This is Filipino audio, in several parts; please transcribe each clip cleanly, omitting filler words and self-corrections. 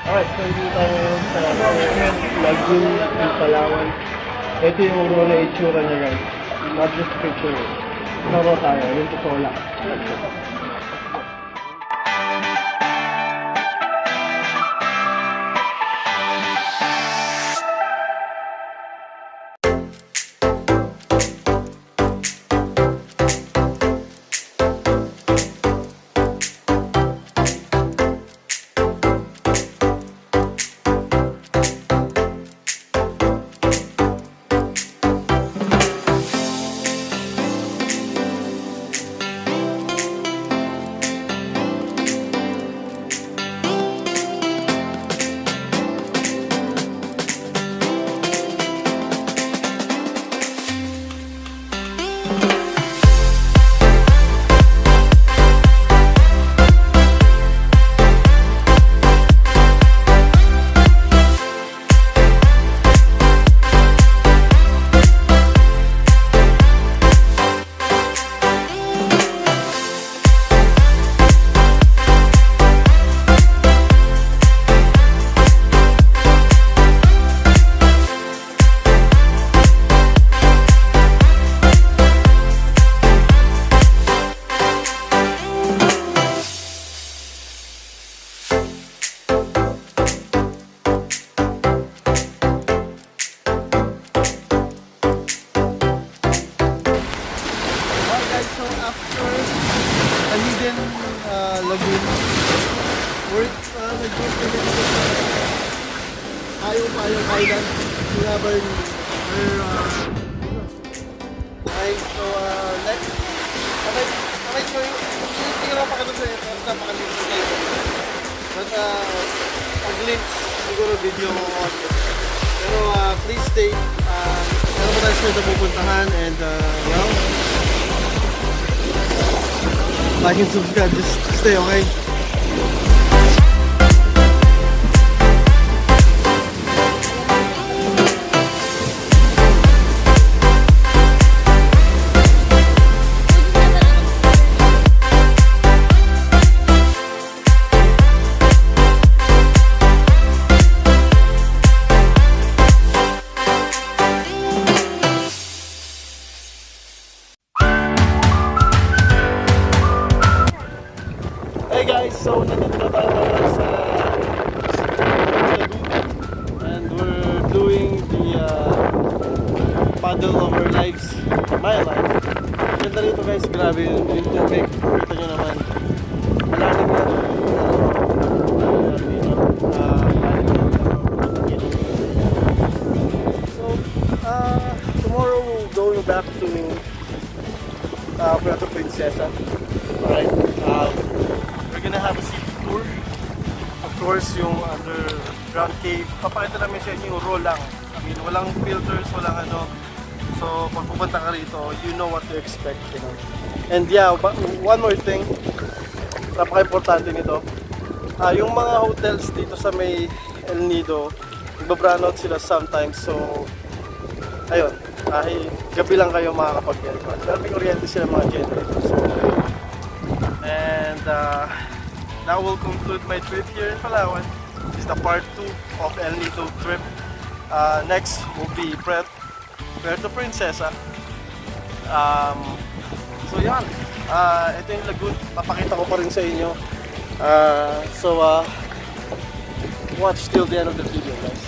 Alright, so dito tayo ngayon sa lagoon ng Palawan. Ito yung raw na itsura niya guys. Not just picture. Naro tayo, yung totoo lang. Lagoon. We're nag-go Payong-payong Island. We're so next. Okay, so hindi na pa sa ito. Napakalimutan kayo. But pag-glimpse siguro video mo audio. Pero please stay. Meron pa tayo sa pupuntahan and well, like and subscribe, just stay, okay? Hey guys, so nandito na tayo sa and we're doing the paddle of our lives, my life. Ganda rito guys, grabe yung tubig. Kita nyo naman, malalim na so tomorrow we'll going back to Puerto Princesa. Alright, we're gonna have a city tour. Of course, yung underground cave. Papakita namin sa inyo yung raw lang. I mean, walang filters, walang ano. So, pag pupunta ka rito, you know what to expect, you know. And yeah, one more thing. Napaka-importante nito. Yung mga hotels dito sa may El Nido, nagba-brown out sila sometimes. So, ayun. Gabi lang kayo makakapag-get. Pero may kuryente sila mga generators. So, and that will conclude my trip here in Palawan. This is the part 2 of El Nido trip. Next will be Puerto Princesa. So yan, ito yung lagoon. Papakita ko pa rin sa inyo. Watch till the end of the video guys.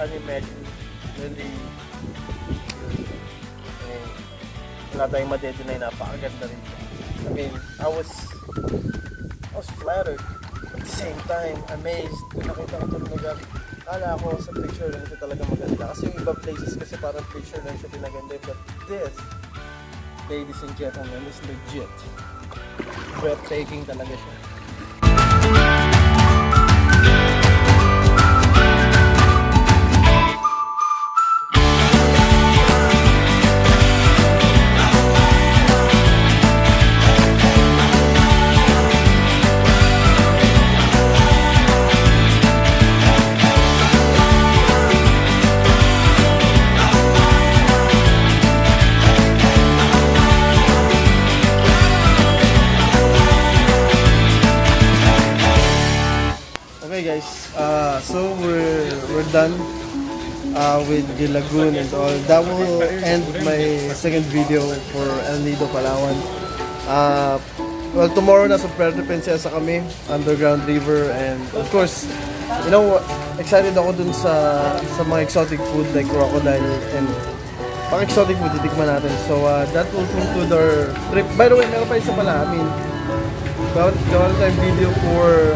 imagine really wala tayong madedeny, napakaganda rin. I mean, I was flattered at the same time, amazed kung nakita ko ito ng lugar. Kala ko sa picture lang ito talaga maganda kasi yung iba places kasi parang picture lang siya pinaganda, but this, ladies and gentlemen, is legit. Breathtaking talaga siya. Okay guys, so we're done with the lagoon and all. That will end my second video for El Nido Palawan. Well, tomorrow nasa Puerto Princesa kami, underground river, and of course, you know, excited ako dun sa mga exotic food like crocodile and pang exotic food titikman natin. So that will conclude our trip. By the way, meron pa isa pala, I mean, gawa tayong video for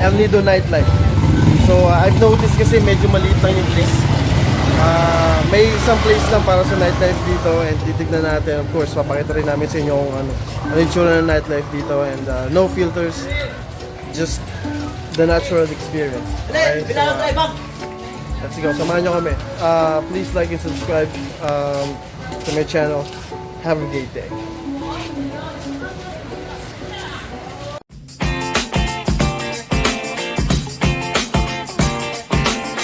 El Nido nightlife. So I've noticed kasi medyo maliit lang yung place. May isang place lang para sa nightlife dito and titignan natin. Of course, papakita rin namin sa inyo kung ano yung tsura ng nightlife dito and no filters, just the natural experience. Okay? So, let's go, samahan nyo kami. Please like and subscribe to my channel. Have a great day.